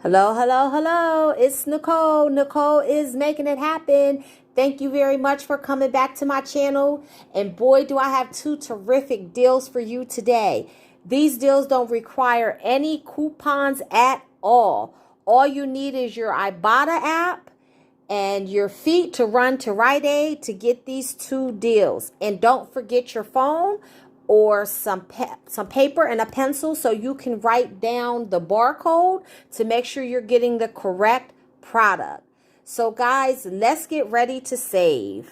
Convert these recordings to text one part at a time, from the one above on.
Hello, hello, hello. It's Nicole. Nicole is making it happen. Thank you very much for coming back to my channel. And boy, do I have two terrific deals for you today. These deals don't require any coupons at all. All you need is your Ibotta app and your feet to run to Rite Aid to get these two deals. And don't forget your phone or some paper and a pencil so you can write down the barcode to make sure you're getting the correct product. So guys, let's get ready to save.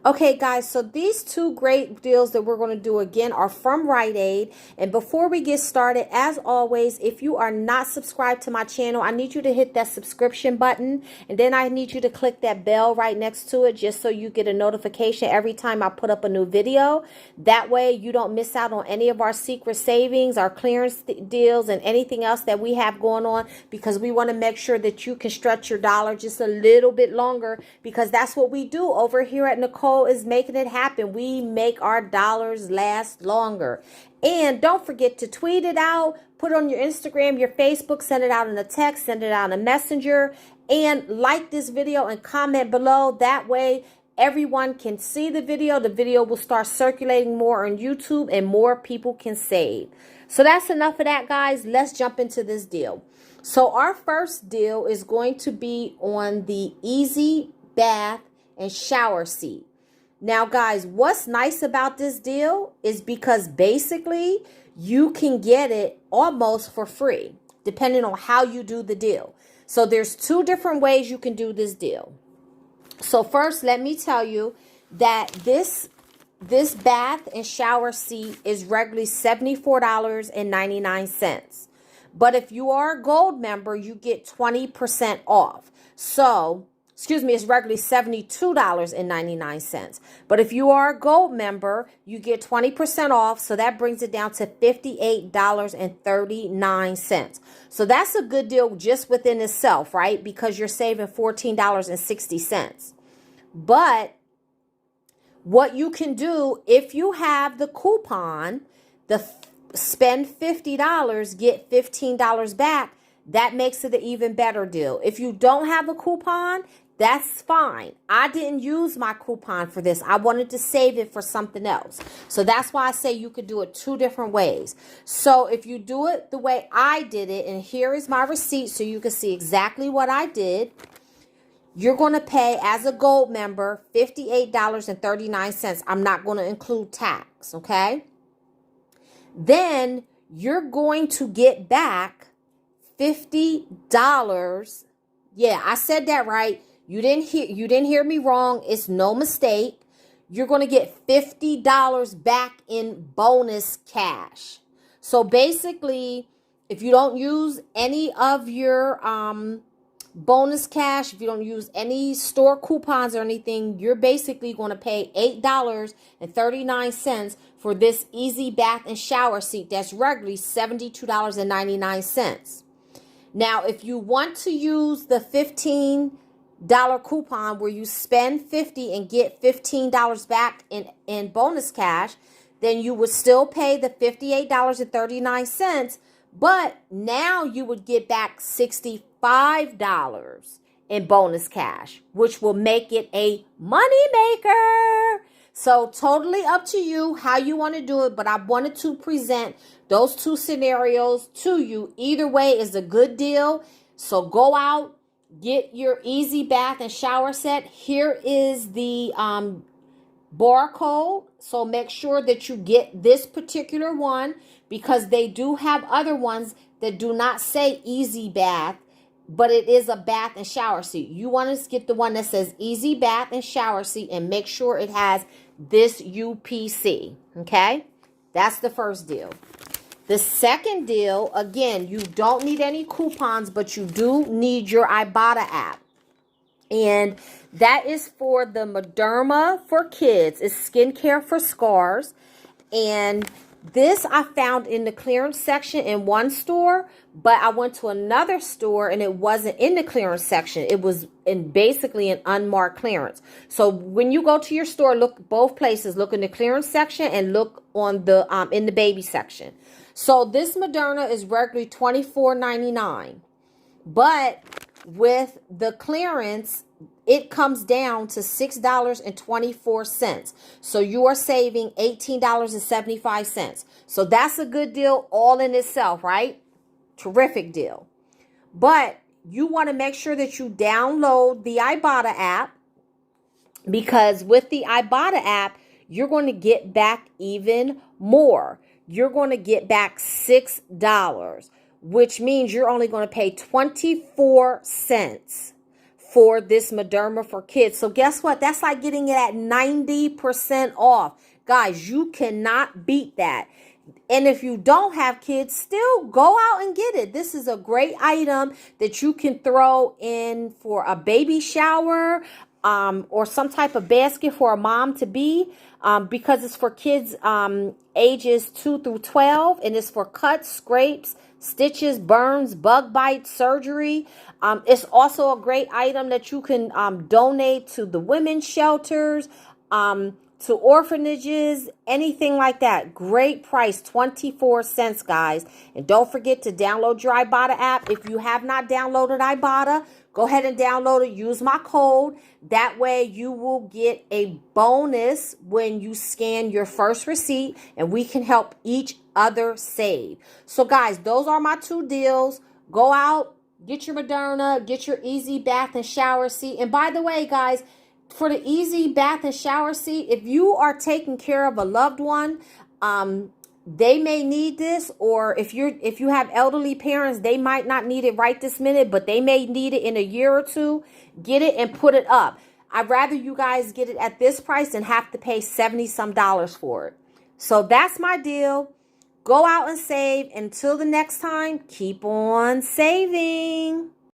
Okay, guys, so these two great deals that we're going to do again are from Rite Aid. And before we get started, as always, if you are not subscribed to my channel, I need you to hit that subscription button. And then I need you to click that bell right next to it just so you get a notification every time I put up a new video. That way you don't miss out on any of our secret savings, our clearance deals, and anything else that we have going on, because we want to make sure that you can stretch your dollar just a little bit longer, because that's what we do over here at Nicole is making it happen. We make our dollars last longer. And don't forget to tweet it out, put it on your Instagram, your Facebook, send it out in a text, send it out in a messenger, and like this video and comment below. That way everyone can see the video. The video will start circulating more on YouTube and more people can save. So that's enough of that, guys. Let's jump into this deal. So our first deal is going to be on the Easy Bath and Shower Seat. Now, guys, what's nice about this deal is because basically you can get it almost for free, depending on how you do the deal. So there's two different ways you can do this deal. So first, let me tell you that this bath and shower seat is regularly $74.99. But if you are a gold member, you get 20% off. So it's regularly $72.99. But if you are a gold member, you get 20% off. So that brings it down to $58.39. So that's a good deal just within itself, right? Because you're saving $14.60. But what you can do, if you have the coupon, the spend $50, get $15 back, that makes it an even better deal. If you don't have a coupon, that's fine. I didn't use my coupon for this. I wanted to save it for something else. So that's why I say you could do it two different ways. So if you do it the way I did it, and here is my receipt so you can see exactly what I did, you're going to pay as a gold member $58.39. I'm not going to include tax, okay? Then you're going to get back $50. Yeah, I said that right. You didn't hear me wrong. It's no mistake. You're going to get $50 back in bonus cash. So basically, if you don't use any of your bonus cash, if you don't use any store coupons or anything, you're basically going to pay $8.39 for this Easy Bath and Shower Seat that's regularly $72.99. Now, if you want to use the $15 coupon where you spend $50 and get $15 back in bonus cash, then you would still pay the $58.39, but now you would get back $65 in bonus cash, which will make it a money maker. So totally up to you how you want to do it, but I wanted to present those two scenarios to you. Either way is a good deal. So go out, get your Easy Bath and Shower set. Here is the barcode. So make sure that you get this particular one, because they do have other ones that do not say Easy Bath, but it is a bath and shower seat. You want to get the one that says Easy Bath and Shower Seat and make sure it has this UPC, okay? That's the first deal. The second deal, again, you don't need any coupons, but you do need your Ibotta app. And that is for the Merdema for kids. It's skincare for scars. And This I found in the clearance section in one store, but I went to another store and it wasn't in the clearance section. It was in basically an unmarked clearance. So when you go to your store, look both places. Look in the clearance section and look on the in the baby section. So this Merdema is regularly $24.99, but with the clearance, it comes down to $6.24. So you are saving $18.75. So that's a good deal all in itself, right? Terrific deal. But you want to make sure that you download the Ibotta app, because with the Ibotta app, you're going to get back even more. You're going to get back $6, which means you're only going to pay 24 cents for this Merdema for kids. So guess what? That's like getting it at 90% off. Guys, you cannot beat that. And if you don't have kids, still go out and get it. This is a great item that you can throw in for a baby shower, or some type of basket for a mom to be, because it's for kids ages 2 through 12, and it's for cuts, scrapes, stitches, burns, bug bites, surgery. It's also a great item that you can donate to the women's shelters, to orphanages, anything like that. Great price, 24 cents, guys. And don't forget to download your Ibotta app. If you have not downloaded Ibotta, go ahead and download it. Use my code. That way you will get a bonus when you scan your first receipt, and we can help each other save. So guys, those are my two deals. Go out, get your Merdema, get your easy bath and shower seat. And by the way, guys, for the easy bath and shower seat, if you are taking care of a loved one, they may need this, or if you have elderly parents, they might not need it right this minute, but they may need it in a year or two. Get it and put it up. I'd rather you guys get it at this price than have to pay $70-some for it. So that's my deal. Go out and save. Until the next time, keep on saving.